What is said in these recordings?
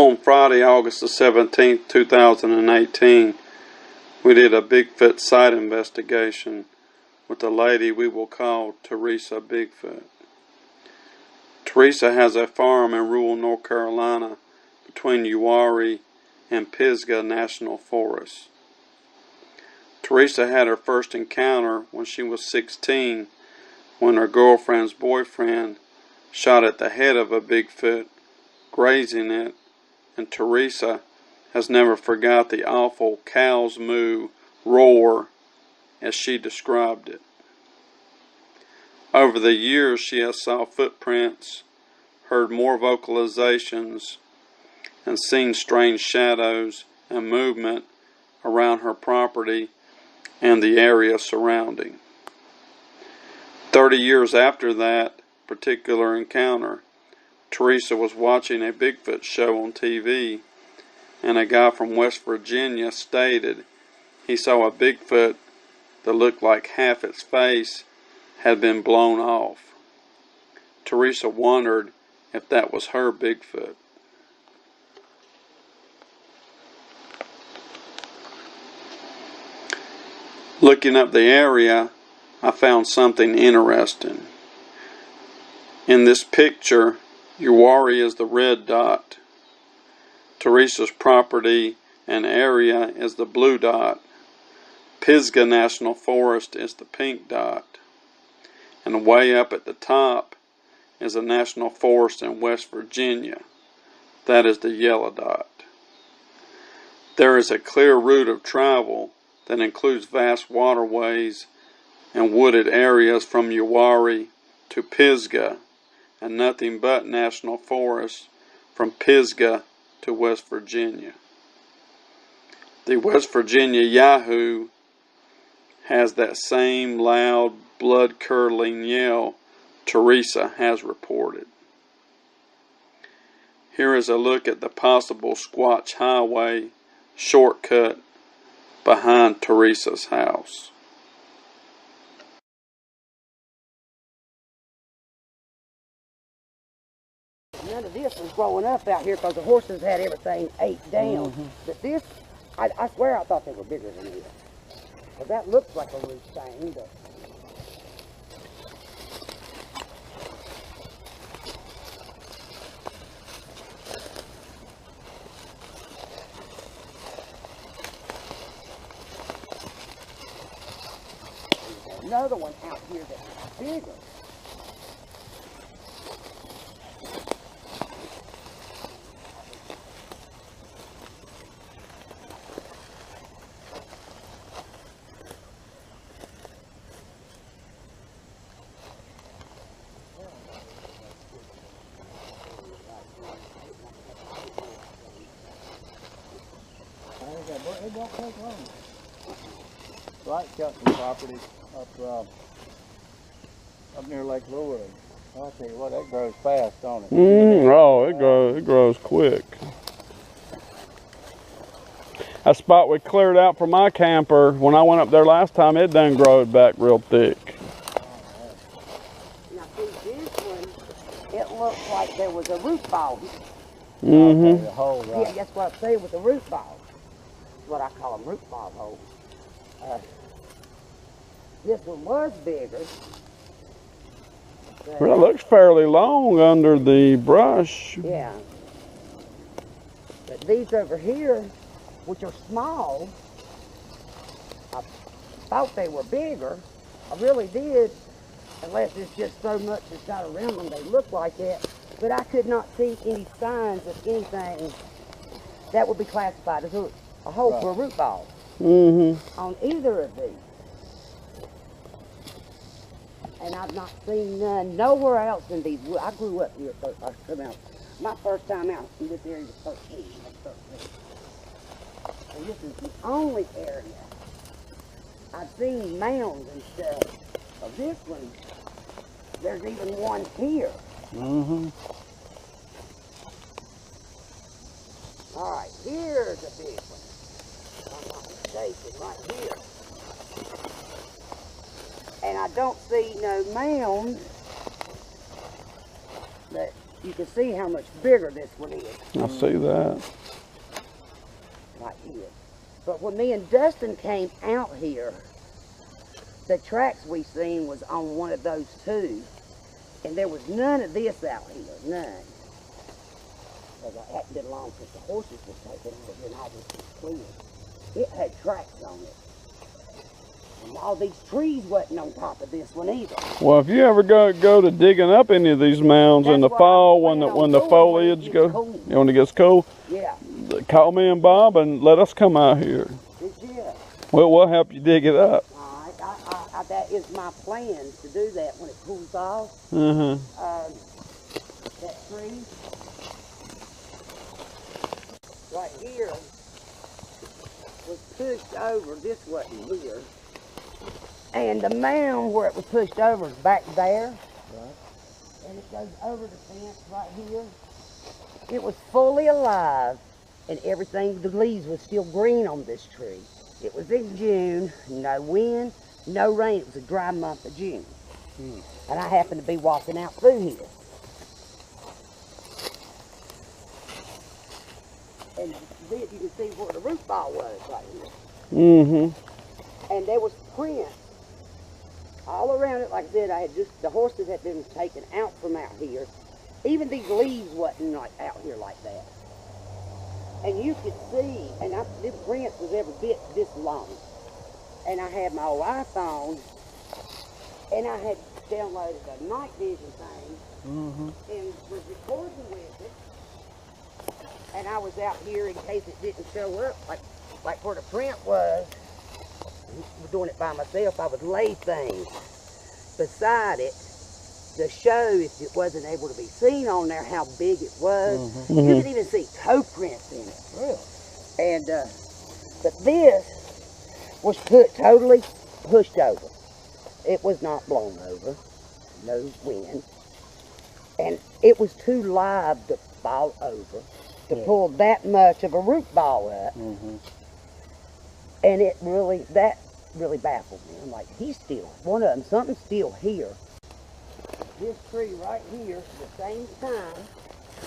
On Friday, August the 17th, 2018, we did a Bigfoot site investigation with a lady we will call Teresa Bigfoot. Teresa has a farm in rural North Carolina between Uwharrie and Pisgah National Forest. Teresa had her first encounter when she was 16, when her girlfriend's boyfriend shot at the head of a Bigfoot, grazing it, and Teresa has never forgot the awful cow's moo roar as she described it. Over the years, she has saw footprints, heard more vocalizations, and seen strange shadows and movement around her property and the area surrounding. 30 years after that particular encounter, Teresa was watching a Bigfoot show on TV, and a guy from West Virginia stated he saw a Bigfoot that looked like half its face had been blown off. Teresa wondered if that was her Bigfoot. Looking up the area, I found something interesting. In this picture, Uwharrie is the red dot. Teresa's property and area is the blue dot. Pisgah National Forest is the pink dot. And way up at the top is a national forest in West Virginia. That is the yellow dot. There is a clear route of travel that includes vast waterways and wooded areas from Uwharrie to Pisgah, and nothing but national forests from Pisgah to West Virginia. The West Virginia Yahoo has that same loud, blood-curdling yell Teresa has reported. Here is a look at the possible Squatch Highway shortcut behind Teresa's house. None of this was growing up out here because the horses had everything ate down. But this, I swear I thought they were bigger than this. But that looks like a root thing, but... Another one out here that's bigger. It don't take long. Right, got some property up near Lake Lure. I'll tell you what, that grows fast, don't it? Oh, it grows quick. That spot we cleared out for my camper, when I went up there last time, it done growed back real thick. Now see, this one, it looks like there was a root ball. The hole, right? Yeah, that's what I'm saying, with a root ball. What I call them, root ball holes. This one was bigger. Well, it looks fairly long under the brush. Yeah. But these over here, which are small, I thought they were bigger. I really did, unless it's just so much that's got around them, they look like that. But I could not see any signs of anything that would be classified as a hole for a root ball on either of these. And I've not seen none nowhere else in these. I grew up here. My first time out in this area was 13. And this is the only area I've seen mounds and stuff. Of this one, there's even one here. All right, here's a big one. If I'm not mistaken, right here. And I don't see no mounds, but you can see how much bigger this one is. I see that. Right here. But when me and Dustin came out here, the tracks we seen was on one of those two, and there was none of this out here, none. Because I hadn't been long since the horses were taken over, and I was clear. It had tracks on it. And all these trees wasn't on top of this one either. Well, if you ever go to digging up any of these mounds in the fall when the foliage goes, when it gets cold, yeah, call me and Bob and let us come out here. Well, we'll help you dig it up. All right, that is my plan to do that when it cools off. That tree right here was pushed over. This wasn't here. And the mound where it was pushed over is back there. Right. And it goes over the fence right here. It was fully alive, and everything, the leaves was still green on this tree. It was in June, no wind, no rain. It was a dry month of June. And I happened to be walking out through here. And then you can see where the root ball was right here. And there was prints all around it. Like I said, the horses had been taken out from out here. Even these leaves wasn't like out here like that. And you could see, and the prints was every bit this long. And I had my old iPhone, and I had downloaded a night vision thing, and was recording with it. And I was out here in case it didn't show up, like where the print was. I was doing it by myself. I would lay things beside it to show if it wasn't able to be seen on there how big it was. You could even see toe prints in it. Really? And but this was totally pushed over. It was not blown over. No wind. And it was too live to fall over to pull that much of a root ball up. And that really baffled me. I'm like, he's still, one of them, something's still here. This tree right here, at the same time,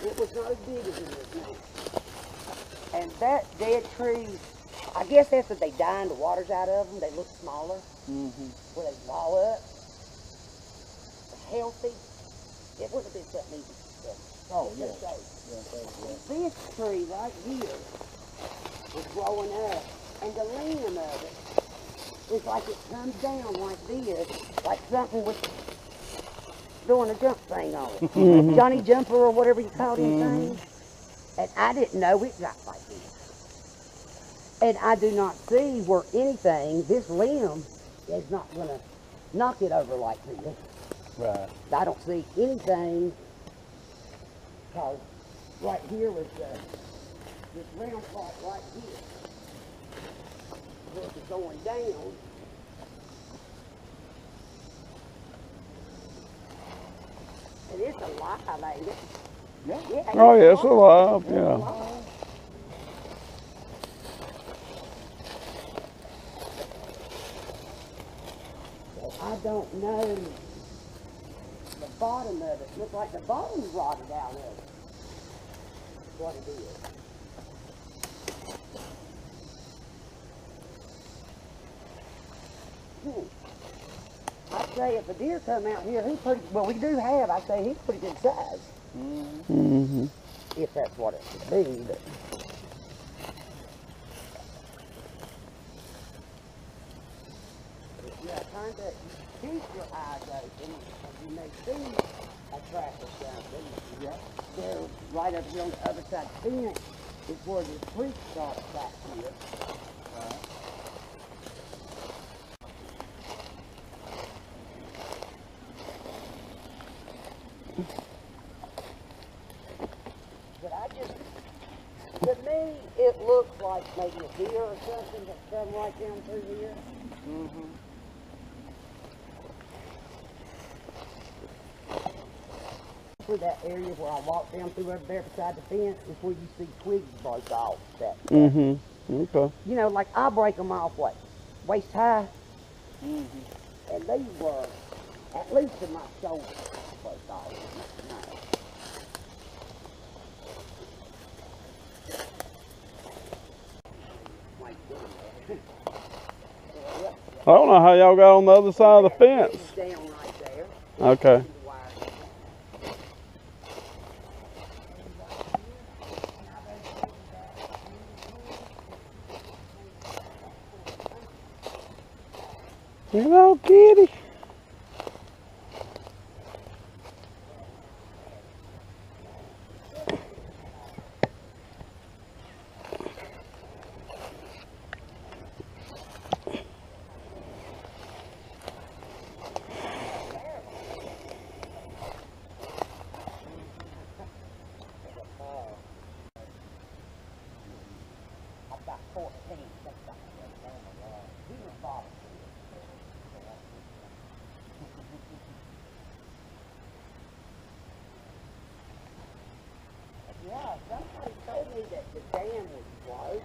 it was not as big as it is now. And that dead tree, I guess after they die and the water's out of them, they look smaller. Where they fall up. Healthy. It wouldn't have been something easy to do. Oh, yeah. This tree right here was growing up, and the limb of it is like it comes down like this, like something was doing a jump thing on it. Johnny Jumper or whatever you call these things. And I didn't know it got like this. And I do not see where anything, this limb is not going to knock it over like this. Right. I don't see anything, because right here was this round part right here. Where it's going down. And it's alive, ain't it? Yeah. Oh, yeah, it's alive, yeah. I don't know the bottom of it. Looks like the bottom's rotted out of it. What it is. I'd say if a deer come out here, he's pretty, well, we do have, I'd say he's pretty good size. If that's what it would be, but. Yeah, kind of keep your eyes open, you may see a track or something. Yeah. They're right up here on the other side of the fence is where the creek starts back here. To me, it looks like maybe a deer or something that's come right down through here. For that area where I walked down through over there beside the fence is where you see twigs break off. Okay. You know, like I break them off, what, waist high? And these were at least to my shoulder break off. I don't know how y'all got on the other side of the fence. It's down right there. Okay. Hello, kitty. About 14. Yeah, somebody told me that the dam was closed.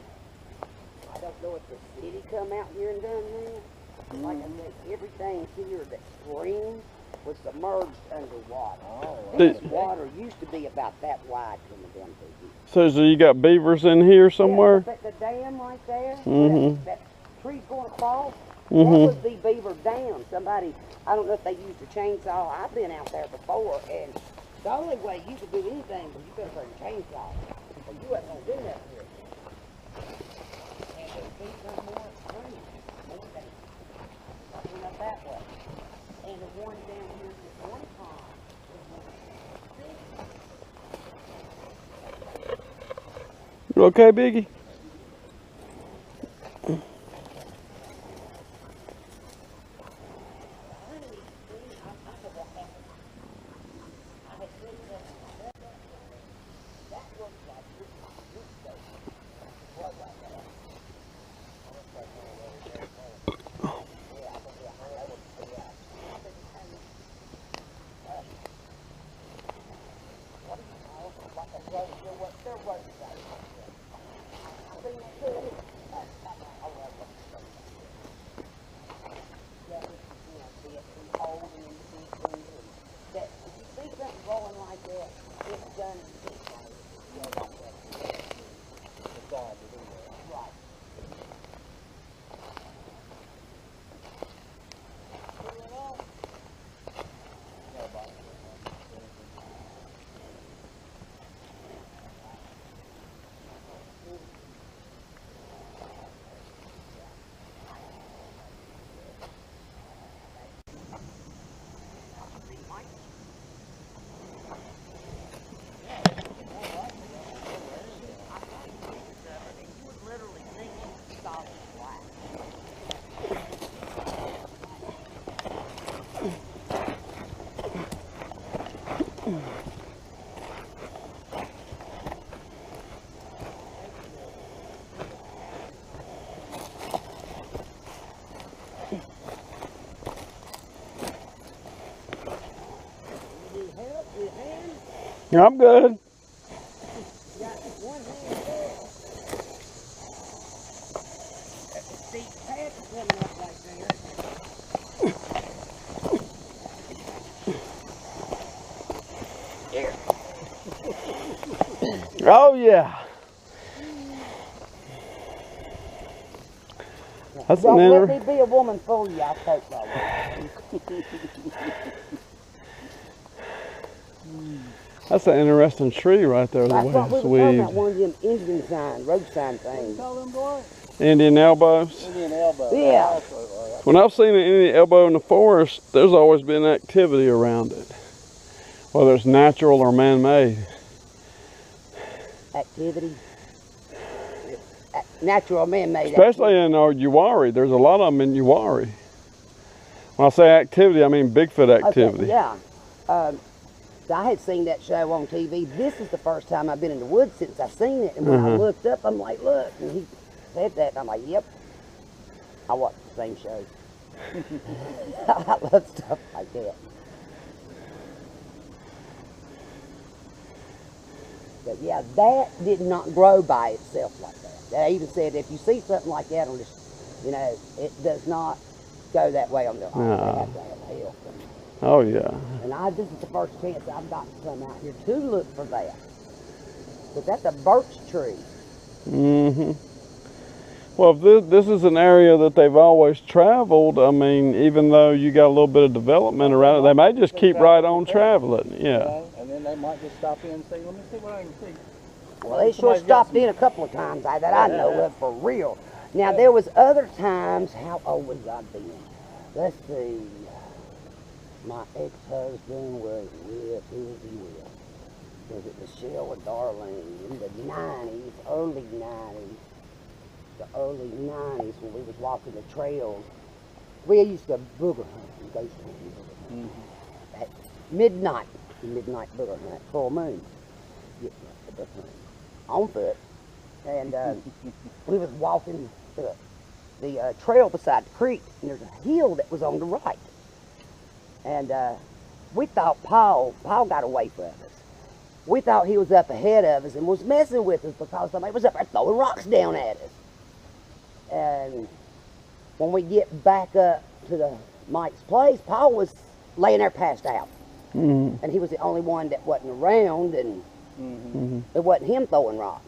I don't know if the city come out here and done that. Like I said, everything here that's green was submerged underwater. This water used to be about that wide coming down through here. So you got beavers in here somewhere? Yeah, the dam right there, Mm-hmm. that tree's going across, Mm-hmm. that was the beaver dam. Somebody, I don't know if they used a chainsaw. I've been out there before, and the only way you could do anything was you better bring a chainsaw. But you wasn't going to do that here. And there's beaver more extreme. Walking up that way. And the one down here, this one pond, You okay, Biggie? I'm good. Oh yeah. That's Don't an let me be a woman fool you, I'll take that one. That's an interesting tree right there. I The way thought we it's were talking about weaved. one of them Indian sign, road sign things. Call them boys? Indian elbows. Indian elbow. Yeah. When I've seen an Indian elbow in the forest, there's always been activity around it, whether it's natural or man-made. Activity. Natural man-made. Especially in our Uwharrie. There's a lot of them in Uwharrie. When I say activity, I mean Bigfoot activity. Okay, yeah. I had seen that show on TV. This is the first time I've been in the woods since I seen it. And when I looked up, I'm like, look. And he said that, and I'm like, yep. I watch the same show. I love stuff like that. But yeah, that did not grow by itself like that. They even said if you see something like that on this, you know, it does not go that way on the own. They have to have help. Oh yeah. And this is the first chance I've got to come out here to look for that. But that's a birch tree. Mm-hmm. Well, if this is an area that they've always traveled, I mean, even though you got a little bit of development around it, they may just keep right on traveling. Yeah. And then they might just stop in and say, let me see what I can see. Well, they sure stopped in a couple of times that I know of, for real. Now, there was other times, how old was I then? Let's see. My ex-husband was with, who was he with? Was it Michelle or Darlene? In the 90s, early 90s. The early 90s when we was walking the trails. We used to booger hunt and ghost hunt. At midnight booger hunt, full moon. Yeah, that's right. On foot. And we was walking the trail beside the creek, and there's a hill that was on the right. And we thought Paul got away from us. We thought he was up ahead of us and was messing with us because somebody was up there throwing rocks down at us. And when we get back up to Mike's place, Paul was laying there passed out. And he was the only one that wasn't around, and it wasn't him throwing rocks.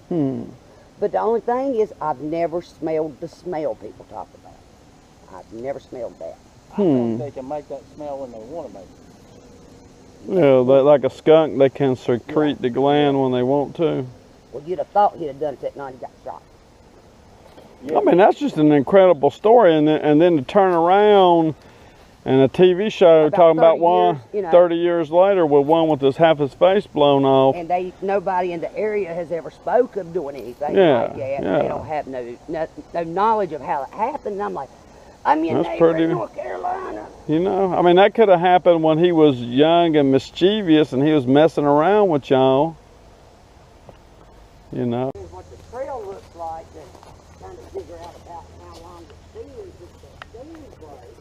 But the only thing is, I've never smelled the smell people talk about. I've never smelled that. I think they can make that smell when they want to make it. Yeah, like a skunk, they can secrete the gland when they want to. Well, you'd have thought he'd have done it that night he got shot. Yeah. I mean, that's just an incredible story, and then to turn around and a TV show talking about one 30 years later with one with half his face blown off. And nobody in the area has ever spoke of doing anything like that. They don't have no knowledge of how it happened. And I'm like, I'm your neighbor in North Carolina. You know, I mean, that could have happened when he was young and mischievous and he was messing around with y'all. You know. What the trail looks like, to kind of figure out about how long it's been since the steam place.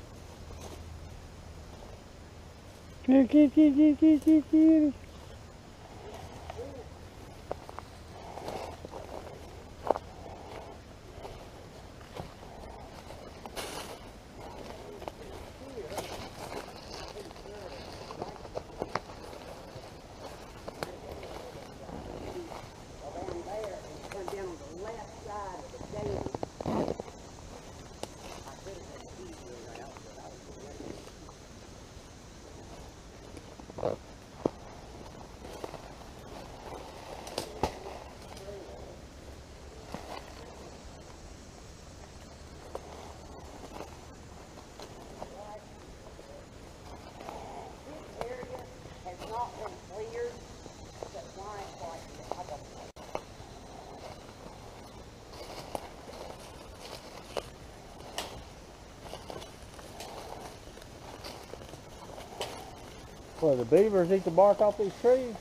Well, the beavers eat the bark off these trees?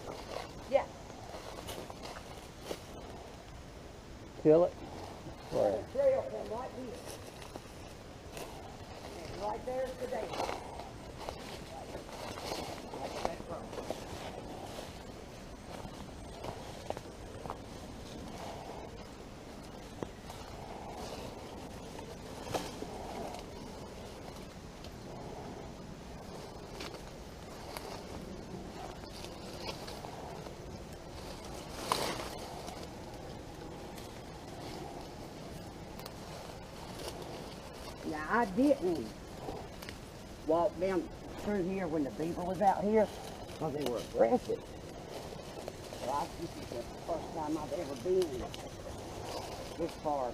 Yeah. Kill it? Where? The trail come right here. And right there's the dam. Now, I didn't walk down through here when the beaver was out here because they were aggressive. Well, this is the first time I've ever been this far.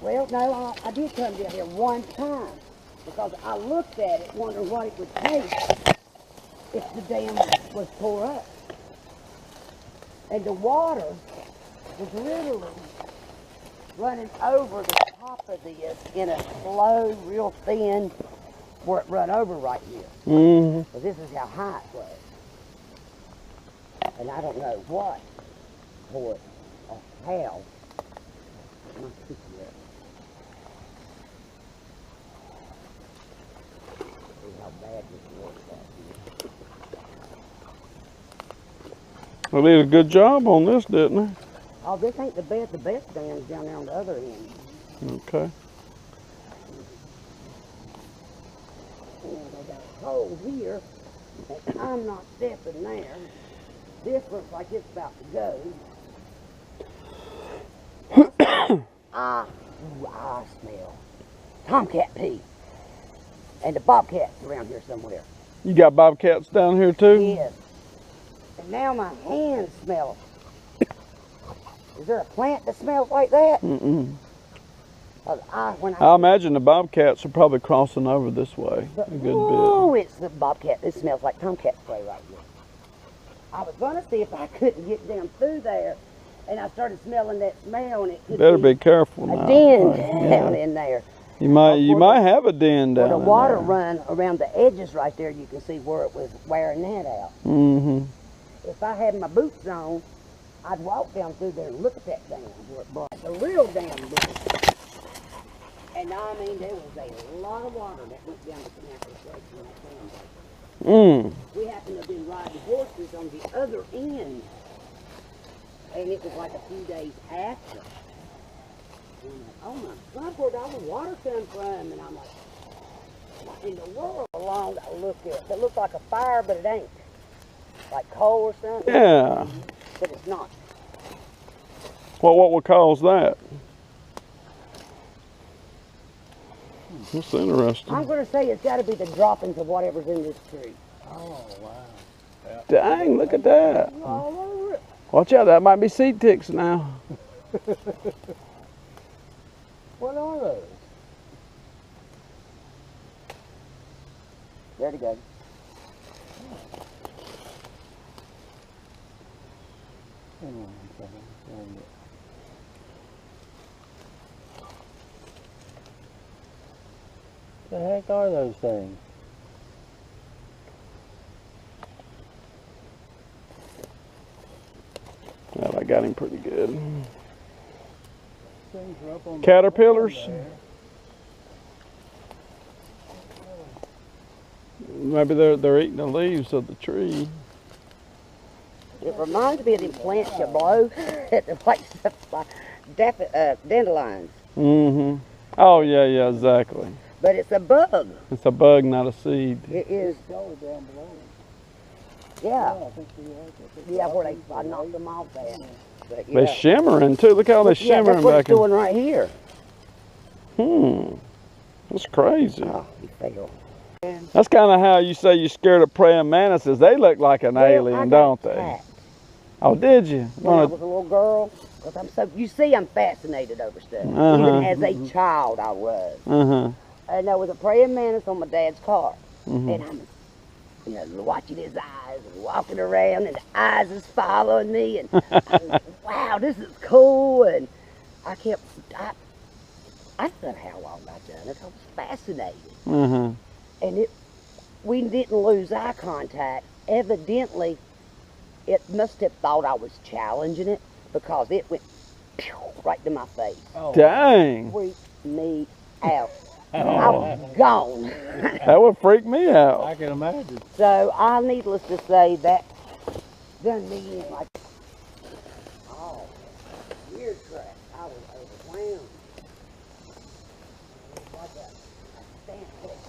Well, no, I did come down here one time because I looked at it wondering what it would take if the dam was tore up. And the water was literally running over the top of this in a slow, real thin, where it run over right here. But this is how high it was. And I don't know what or how. My picture up. See how bad this was back here. Well, they did a good job on this, didn't they? Oh, this ain't the best dam's down there on the other end. Okay. And I got a hole here, and I'm not stepping there. This looks like it's about to go. I smell tomcat pee. And the bobcats around here somewhere. You got bobcats down here too? Yes. And now my hands smell. Is there a plant that smells like that? Mm-mm. I imagine the bobcats are probably crossing over this way a good bit. Oh, it's the bobcat. It smells like tomcat spray right here. I was going to see if I couldn't get them through there, and I started smelling that smell, and it could Better be careful now. a den down in there. You might have a den down Where the water there. run around the edges right there, you can see where it was wearing that out. Mm-hmm. If I had my boots on, I'd walk down through there and look at that dam where it brought. It's a real dam big. And I mean, there was a lot of water that went down the Canal Lake in that dam. We happened to have been riding horses on the other end, and it was like a few days after. And I'm like, oh my God, where'd all the water come from? And I'm like, what in the world? Along, I looked at it. It looked like a fire, but it ain't. Like coal or something. Yeah. But it's not. Well, what would cause that? That's interesting. I'm going to say it's got to be the droppings of whatever's in this tree. Oh, wow. Dang, look at that. All over it. Watch out, that might be seed ticks now. What are those? There to go. Hang on a second. The heck are those things? Well, I got him pretty good. Things are up on the Caterpillars? ground there. Maybe they're eating the leaves of the tree. It reminds me of the plants you blow at the place like dandelions. Mm-hmm. Oh, yeah, exactly. But it's a bug. It's a bug, not a seed. It is. Go down below. Yeah. I think we have to. Yeah, where I knocked them off there. But yeah. They're shimmering too. Look how they're Yeah, shimmering that's what back it's doing right here. That's crazy. Oh, he fell. That's kind of how you say you're scared of praying mantises. They look like an Well, I alien, got don't they? attacked Oh, did you? when I was a little girl. 'Cause I'm so, you see, I'm fascinated over stuff. Even as a child, I was. And there was a praying mantis on my dad's car. And I'm, watching his eyes and walking around, and the eyes is following me. And I was, wow, this is cool. And I don't know how long I done it. I was fascinated. And we didn't lose eye contact. Evidently, it must have thought I was challenging it because it went right to my face. Oh, Dang. Freaked me out. I was gone. That would freak me out. I can imagine. So, needless to say, that done me in like, weird crap. I was overwhelmed. It was like a stampede.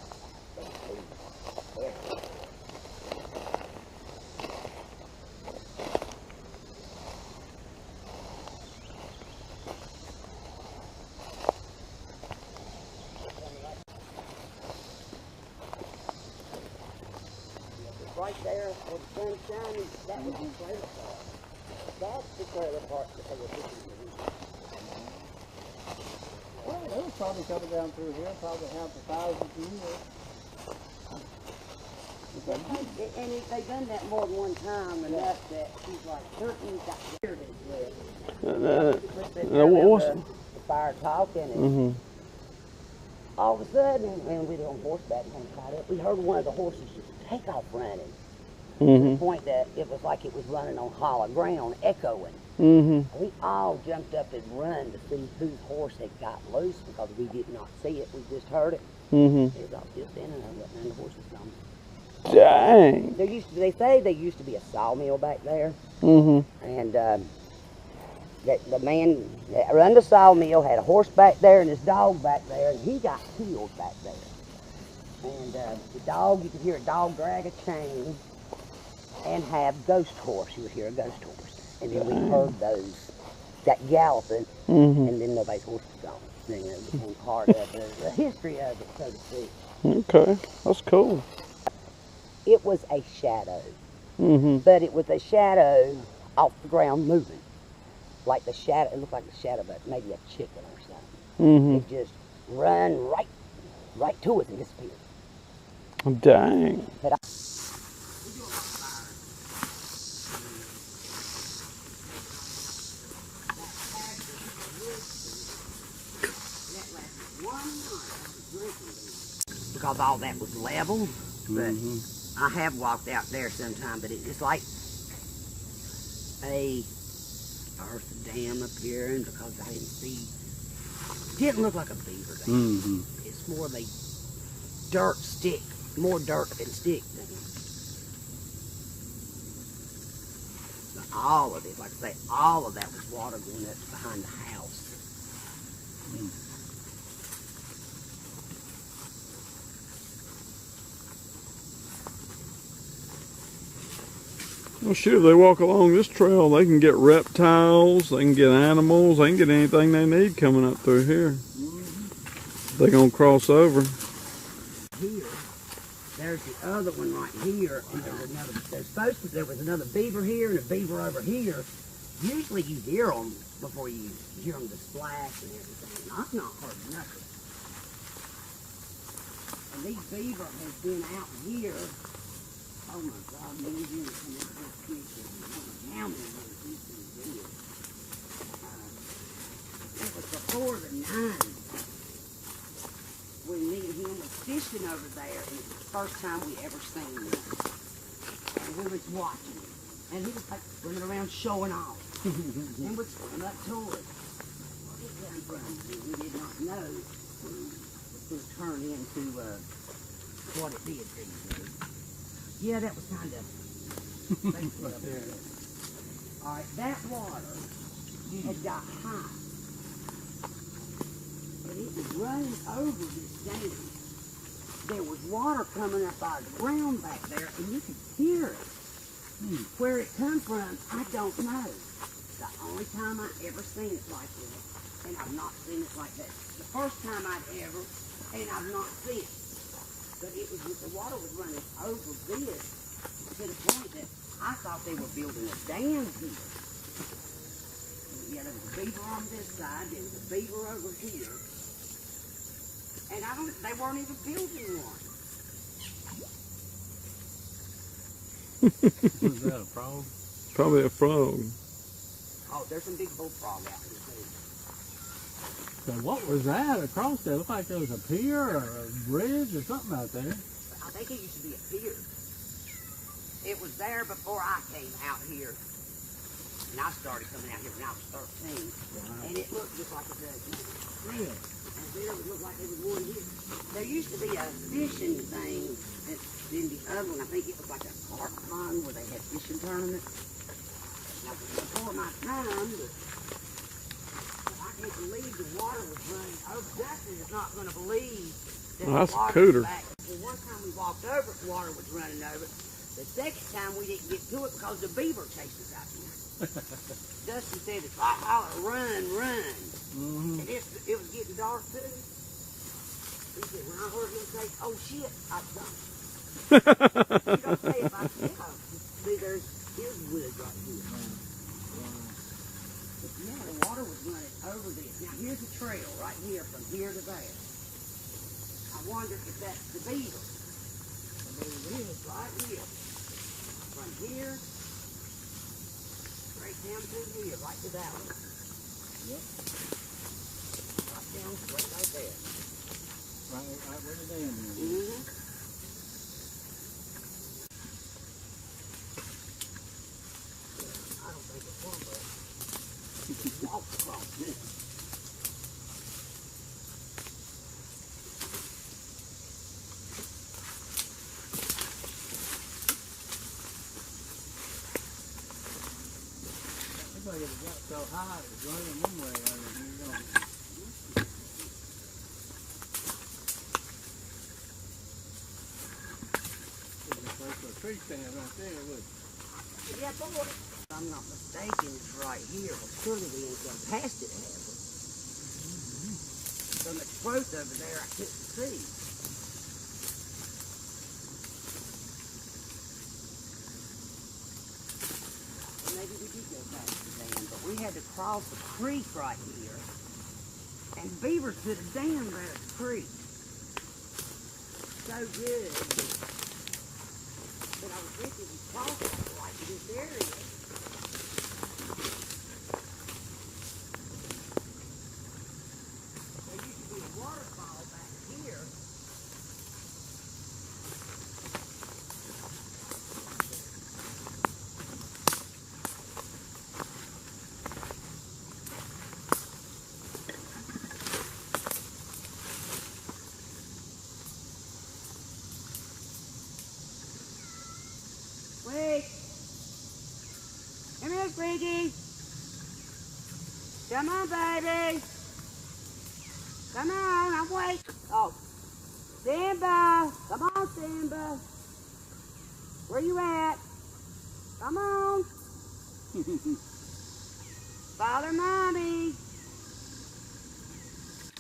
Right there where the sun's shining, that was the trailer park. That's the trailer park that they were fixing to do. Well, they was probably coming down through here, probably half a thousand years. They've done that more than one time enough that she's like, certain got scared as well. The fire talking and all of a sudden, and we were on horseback and tied up, we heard one of the horses just take off running. To the point that it was like it was running on hollow ground, echoing. We all jumped up and run to see whose horse had got loose because we did not see it. We just heard it. It was all just in and the horse was gone. Dang. They say there used to be a sawmill back there. And the man that run the sawmill had a horse back there and his dog back there, and he got killed back there. And the dog, you could hear a dog drag a chain and have ghost horse. You would hear a ghost horse. And then we heard that galloping And then nobody's horse was gone. You know, it became part of the history of it, so to speak. Okay, that's cool. It was a shadow, Mm-hmm. but it was a shadow off the ground moving. Like the shadow, it looked like the shadow, but maybe a chicken or something. Mm-hmm. It just run right to us and disappeared. Dang. But because all that was level, but I have walked out there sometime, but it's like a earth dam appearing because I didn't see, didn't look like a beaver dam. It's more of a dirt stick, more dirt than stick than. But all of it, like I say, all of that was water going up behind the house. Well, shoot, if they walk along this trail, they can get reptiles, they can get animals, they can get anything they need coming up through here. They're going to cross over. Here, there's the other one right here, and there's another, there was another beaver here and a beaver over here. Usually you hear them before you hear them, the splash and everything. I've not heard nothing. And these beaver has been out here. Oh my God, many years from this picture. How many years he's been here? It was before the 90s. When me and him was fishing over there, and it was the first time we ever seen him. And we was watching him. And he was like running around showing off. And would swim up to us. Well, it came from, we did not know it would turn into what it did. Yeah, that was kind of Bigfoot up there. All right, that water had got high. And it was running over this dam. There was water coming up out of the ground back there, and you could hear it. Where it come from, I don't know. The only time I ever seen it like this, and I've not seen it like that. The first time I'd ever, and I've not seen it. But it was, the water was running over this to the point that I thought they were building a dam here. Yeah, there was a beaver on this side, there was a beaver over here. And they weren't even building one. Was that a frog? Probably a frog. Oh, there's some big bullfrog out here too. So what was that across there? It looked like there was a pier or a bridge or something out there. I think it used to be a pier. It was there before I came out here. And I started coming out here when I was 13. Wow. And it looked just like it does now. And there would look like there was one here. There used to be a fishing thing, and then the other one, I think it was like a carp pond where they had fishing tournaments. Now, before my time, but I can't believe the water was running over. Dustin is not going to believe that Well, that's the water a cooter. was back. Well, one time we walked over it, the water was running over it. The second time we didn't get to it because the beaver chased us out here. Dustin said, it's like, oh, run. And it was getting dark too. He said, when I heard him say, oh shit, I jumped. You don't say it like that. See, here's woods right here. But yeah, the water was running over this. Now here's a trail right here from here to there. I wonder if that's the beaver. And there it is right here. From here, straight down through here, right to that one. Yep. Right down straight right there. Right where the dam is. I don't think it's one, but you can walk across this. It got so high, it was running one way out of here. There's a place for a tree stand right there, look. Yeah, boy. If I'm not mistaken, it's right here. Well, surely we ain't gone past it, have we? so much growth over there I couldn't see. Well, maybe we did go back to the dam, but we had to cross a creek right here. And beavers put a dam there at the creek. So good. But I was thinking we crossed like this area. There used to be a waterfall back here. Wait. Come here, Squeaky. Come on, baby. Come on, I'm waiting. Oh. Simba. Come on, Simba. Where you at? Come on. Follow Mommy.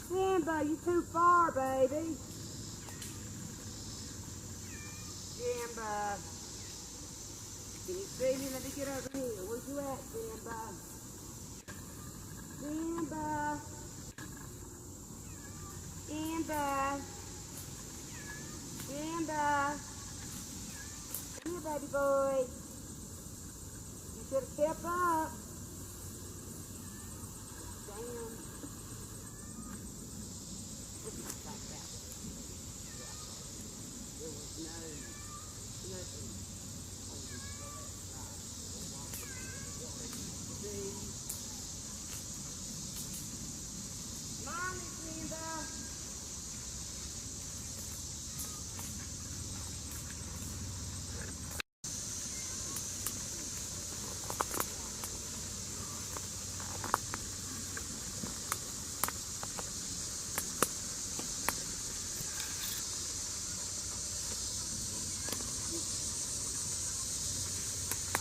Simba, you too far, baby. Simba. Can you see me? Let me get over here. Where you at, Simba? Simba. Simba. Simba. Come here, baby boy. You should have stepped up. Damn. Look like that. There was nothing. Mommy, Simba.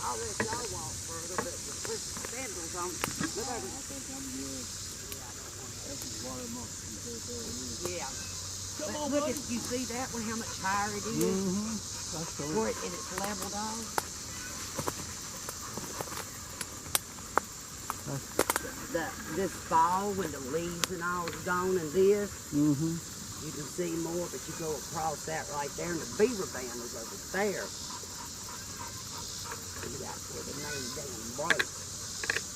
I'll let y'all walk further, but put sandals on. Look at it. Yeah. Come on, Look buddy. at you see that one, how much higher it is? That's cool. Where it, and it's leveled off. This fall when the leaves and all is gone and this, you can see more, but you go across that right there and the beaver band is over there. See that's where the main dam broke.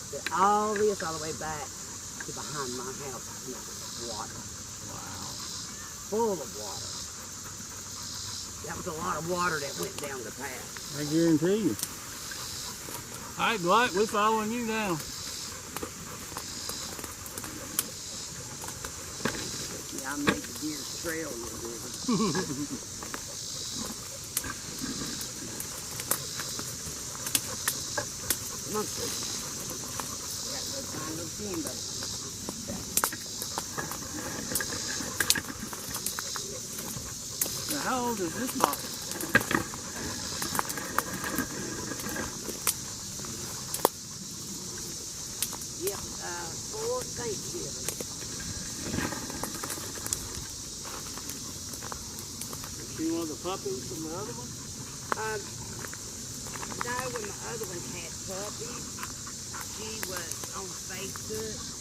But all this all the way back to behind my house is water. Wow. Full of water. That was a lot of water that went down the path. I guarantee you. All right, Dwight, we're following you now. Yeah, I made the deer's trail a little bit. Come on, Chris. We got to go find those Simba. Now, how old is this box? Yep, for Thanksgiving. Is she one of the puppies from the other one? No, when my other one had puppies, she was on Facebook.